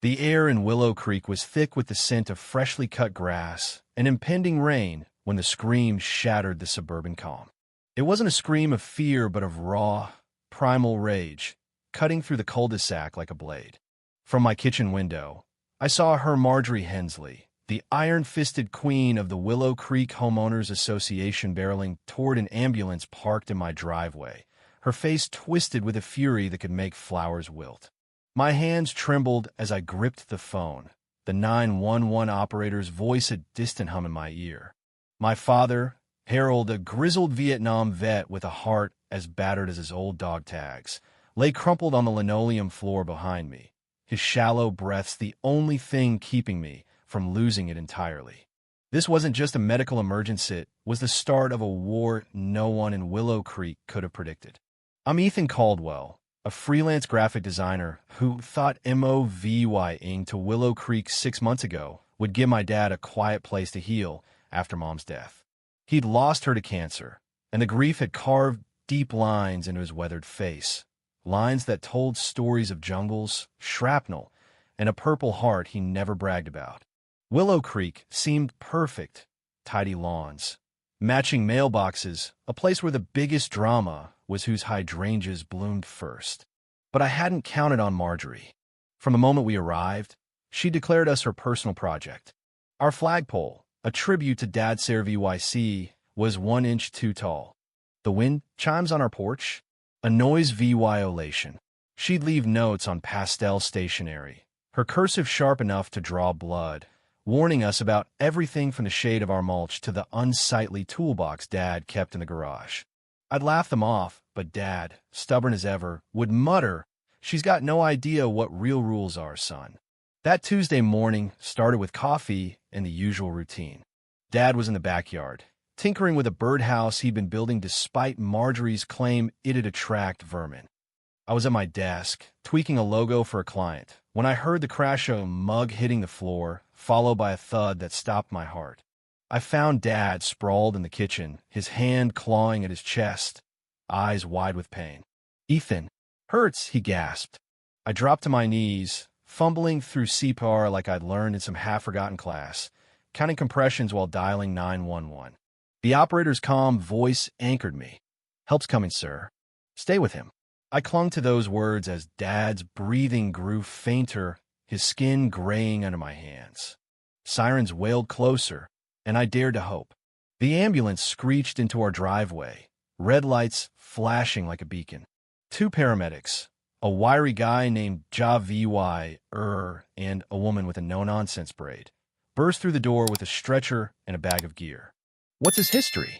The air in Willow Creek was thick with the scent of freshly cut grass and impending rain when the scream shattered the suburban calm. It wasn't a scream of fear but of raw, primal rage, cutting through the cul-de-sac like a blade. From my kitchen window, I saw her Marjorie Hensley, the iron-fisted queen of the Willow Creek Homeowners Association, barreling toward an ambulance parked in my driveway, her face twisted with a fury that could make flowers wilt. My hands trembled as I gripped the phone, the 911 operator's voice a distant hum in my ear. My father, Harold, a grizzled Vietnam vet with a heart as battered as his old dog tags, lay crumpled on the linoleum floor behind me, his shallow breaths the only thing keeping me from losing it entirely. This wasn't just a medical emergency, it was the start of a war no one in Willow Creek could have predicted. I'm Ethan Caldwell, a freelance graphic designer who thought moving to Willow Creek 6 months ago would give my dad a quiet place to heal after Mom's death. He'd lost her to cancer, and the grief had carved deep lines into his weathered face, lines that told stories of jungles, shrapnel, and a Purple Heart he never bragged about. Willow Creek seemed perfect. Tidy lawns, matching mailboxes, a place where the biggest drama was whose hydrangeas bloomed first. But I hadn't counted on Marjorie. From the moment we arrived, she declared us her personal project. Our flagpole, a tribute to Dad Ser VYC, was 1 inch too tall. The wind chimes on our porch, a noise violation. She'd leave notes on pastel stationery, her cursive sharp enough to draw blood, warning us about everything from the shade of our mulch to the unsightly toolbox Dad kept in the garage. I'd laugh them off, but Dad, stubborn as ever, would mutter, "She's got no idea what real rules are, son." That Tuesday morning started with coffee and the usual routine. Dad was in the backyard, tinkering with a birdhouse he'd been building despite Marjorie's claim it'd attract vermin. I was at my desk, tweaking a logo for a client, when I heard the crash of a mug hitting the floor, followed by a thud that stopped my heart. I found Dad sprawled in the kitchen, his hand clawing at his chest, eyes wide with pain. "Ethan, hurts," he gasped. I dropped to my knees, fumbling through CPR like I'd learned in some half-forgotten class, counting compressions while dialing 911. The operator's calm voice anchored me. "Help's coming, sir. Stay with him." I clung to those words as Dad's breathing grew fainter, his skin graying under my hands. Sirens wailed closer, and I dared to hope. The ambulance screeched into our driveway, red lights flashing like a beacon. 2 paramedics, a wiry guy named Javi and a woman with a no-nonsense braid, burst through the door with a stretcher and a bag of gear. "What's his history?"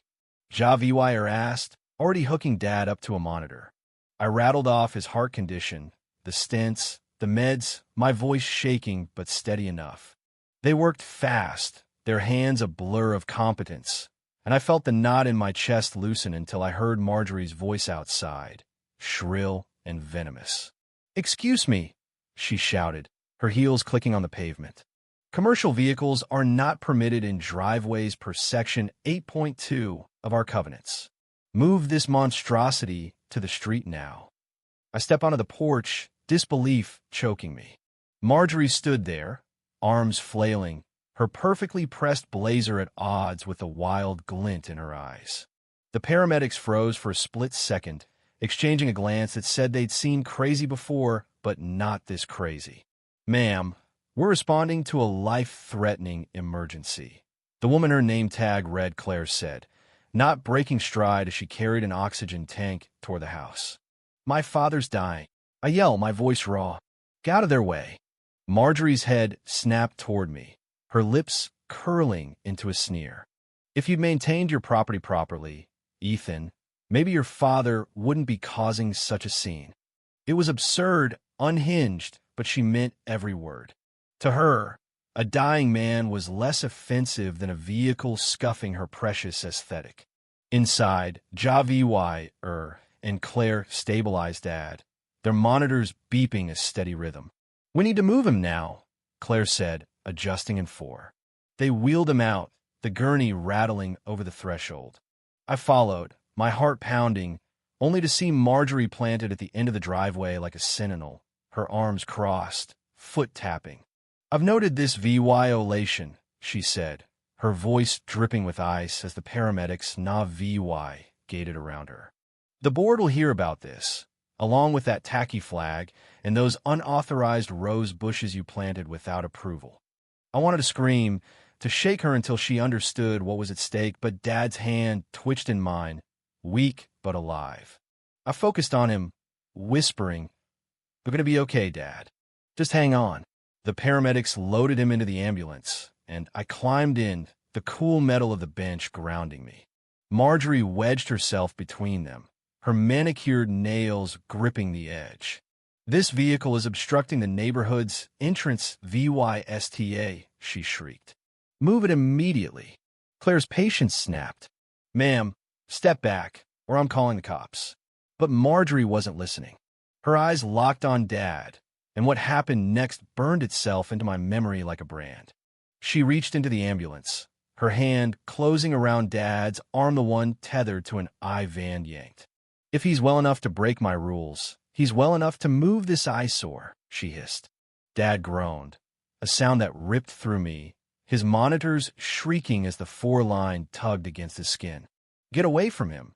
Javi asked, already hooking Dad up to a monitor. I rattled off his heart condition, the stents, the meds, my voice shaking but steady enough. They worked fast, their hands a blur of competence, and I felt the knot in my chest loosen until I heard Marjorie's voice outside, shrill and venomous. "Excuse me," she shouted, her heels clicking on the pavement. "Commercial vehicles are not permitted in driveways per Section 8.2 of our covenants. Move this monstrosity to the street now." I step onto the porch, disbelief choking me. Marjorie stood there, arms flailing, her perfectly pressed blazer at odds with the wild glint in her eyes. The paramedics froze for a split second, exchanging a glance that said they'd seen crazy before, but not this crazy. "Ma'am, we're responding to a life-threatening emergency," the woman her name tag read Claire said, not breaking stride as she carried an oxygen tank toward the house. "My father's dying." I yell, my voice raw. "Get out of their way." Marjorie's head snapped toward me, her lips curling into a sneer. "If you'd maintained your property properly, Ethan, maybe your father wouldn't be causing such a scene." It was absurd, unhinged, but she meant every word. To her, a dying man was less offensive than a vehicle scuffing her precious aesthetic. Inside, Javi and Claire stabilized Dad, their monitors beeping a steady rhythm. "We need to move him now," Claire said, adjusting in 4. They wheeled him out, the gurney rattling over the threshold. I followed, my heart pounding, only to see Marjorie planted at the end of the driveway like a sentinel, her arms crossed, foot tapping. "I've noted this violation," she said, her voice dripping with ice as the paramedics VY gated around her. "The board will hear about this, along with that tacky flag and those unauthorized rose bushes you planted without approval." I wanted to scream, to shake her until she understood what was at stake, but Dad's hand twitched in mine, weak but alive. I focused on him, whispering, "We're going to be okay, Dad. Just hang on." The paramedics loaded him into the ambulance, and I climbed in, the cool metal of the bench grounding me. Marjorie wedged herself between them, her manicured nails gripping the edge. "This vehicle is obstructing the neighborhood's entrance VYSTA," she shrieked. "Move it immediately." Claire's patience snapped. "Ma'am, step back, or I'm calling the cops." But Marjorie wasn't listening. Her eyes locked on Dad, and what happened next burned itself into my memory like a brand. She reached into the ambulance, her hand closing around Dad's arm, the one tethered to an I-van yanked. "If he's well enough to break my rules, he's well enough to move this eyesore," she hissed. Dad groaned, a sound that ripped through me, his monitors shrieking as the 4-line tugged against his skin. "Get away from him,"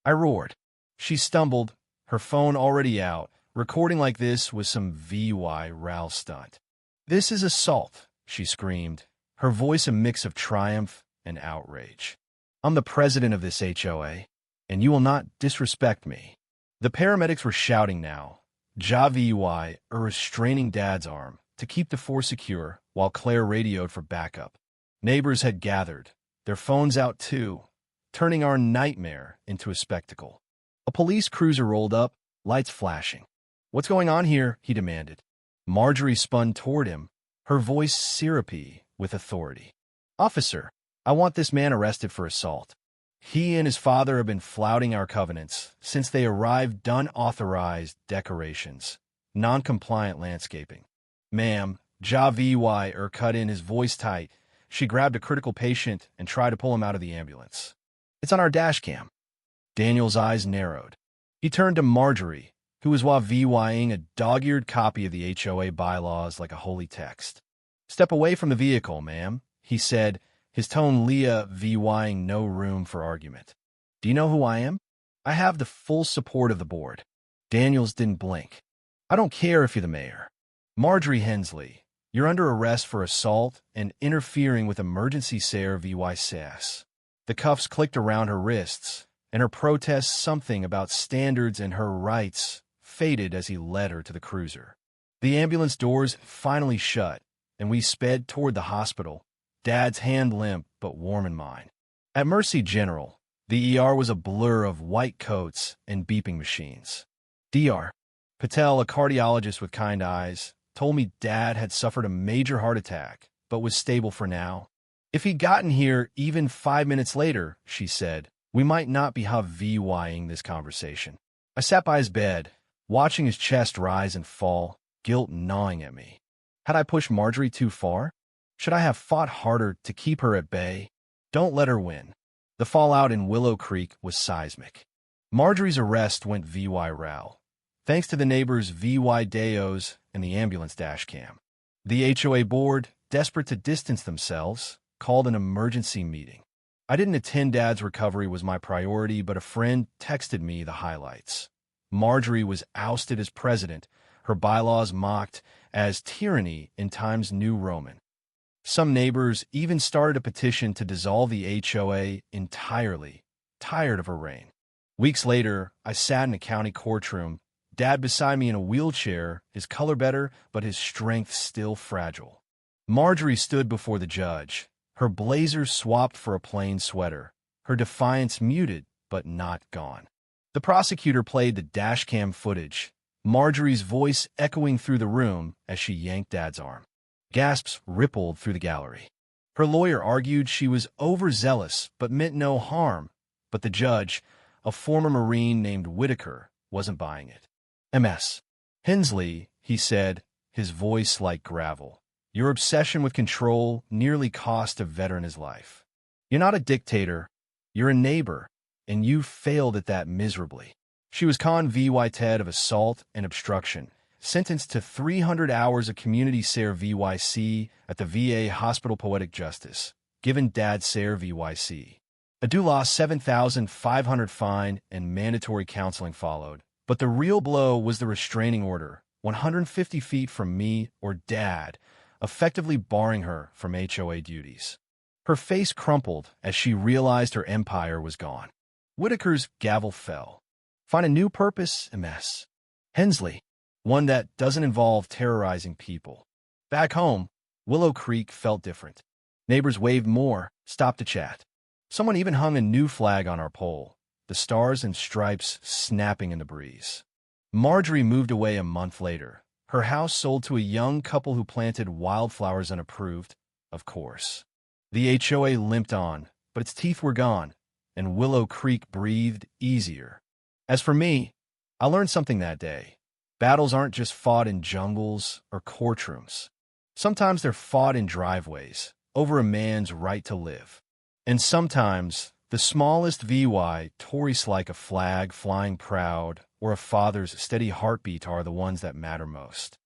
I roared. She stumbled, her phone already out. Recording like this was some VY Ral stunt. "This is assault," she screamed, her voice a mix of triumph and outrage. "I'm the president of this HOA, and you will not disrespect me." The paramedics were shouting now, VY restraining Dad's arm to keep the four secure while Claire radioed for backup. Neighbors had gathered, their phones out too, turning our nightmare into a spectacle. A police cruiser rolled up, lights flashing. "What's going on here?" he demanded. Marjorie spun toward him, her voice syrupy with authority. "Officer, I want this man arrested for assault. He and his father have been flouting our covenants since they arrived. Unauthorized decorations, non-compliant landscaping." "Ma'am," VY cut in, his voice tight. She grabbed a critical patient and tried to pull him out of the ambulance. "It's on our dash cam." Daniel's eyes narrowed. He turned to Marjorie, who was VYing a dog-eared copy of the HOA bylaws like a holy text. "Step away from the vehicle, ma'am," he said, his tone VYing no room for argument. "Do you know who I am? I have the full support of the board." Daniels didn't blink. "I don't care if you're the mayor. Marjorie Hensley, you're under arrest for assault and interfering with emergency care VY. The cuffs clicked around her wrists, and her protest, something about standards and her rights, faded as he led her to the cruiser. The ambulance doors finally shut, and we sped toward the hospital, Dad's hand limp but warm in mine. At Mercy General, the ER was a blur of white coats and beeping machines. Dr. Patel, a cardiologist with kind eyes, told me Dad had suffered a major heart attack, but was stable for now. "If he'd gotten here even 5 minutes later," she said, "we might not be VYing this conversation." I sat by his bed, watching his chest rise and fall, guilt gnawing at me. Had I pushed Marjorie too far? Should I have fought harder to keep her at bay? Don't let her win. The fallout in Willow Creek was seismic. Marjorie's arrest went VY Ral, thanks to the neighbors' VY Deos and the ambulance dash cam. The HOA board, desperate to distance themselves, called an emergency meeting. I didn't attend. Dad's recovery was my priority, but a friend texted me the highlights. Marjorie was ousted as president, her bylaws mocked as tyranny in Times New Roman. Some neighbors even started a petition to dissolve the HOA entirely, tired of her reign. Weeks later, I sat in a county courtroom, Dad beside me in a wheelchair, his color better, but his strength still fragile. Marjorie stood before the judge, her blazer swapped for a plain sweater, her defiance muted but not gone. The prosecutor played the dashcam footage, Marjorie's voice echoing through the room as she yanked Dad's arm. Gasps rippled through the gallery. Her lawyer argued she was overzealous but meant no harm, but the judge, a former Marine named Whitaker, wasn't buying it. "Ms. Hensley," he said, his voice like gravel, "your obsession with control nearly cost a veteran his life. You're not a dictator, you're a neighbor, and you failed at that miserably." She was VY Ted of assault and obstruction, sentenced to 300 hours of community care VYC at the VA Hospital Poetic Justice, given dad care VYC. Abdullah 7,500 fine and mandatory counseling followed. But the real blow was the restraining order, 150 feet from me or dad, effectively barring her from HOA duties. Her face crumpled as she realized her empire was gone. Whitaker's gavel fell. Find a new purpose, MS. Hensley, one that doesn't involve terrorizing people. Back home, Willow Creek felt different. Neighbors waved more, stopped to chat. Someone even hung a new flag on our pole, the stars and stripes snapping in the breeze. Marjorie moved away a month later. Her house sold to a young couple who planted wildflowers unapproved, of course. The HOA limped on, but its teeth were gone, and Willow Creek breathed easier. As for me, I learned something that day. Battles aren't just fought in jungles or courtrooms. Sometimes they're fought in driveways, over a man's right to live. And sometimes, the smallest VY, Tories like a flag flying proud, or a father's steady heartbeat are the ones that matter most.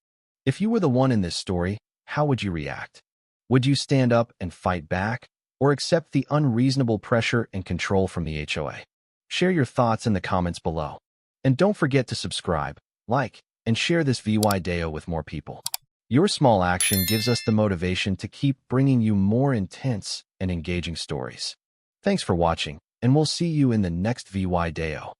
If you were the one in this story, how would you react? Would you stand up and fight back, or accept the unreasonable pressure and control from the HOA? Share your thoughts in the comments below. And don't forget to subscribe, like, and share this VY Deo with more people. Your small action gives us the motivation to keep bringing you more intense and engaging stories. Thanks for watching, and we'll see you in the next VY Deo.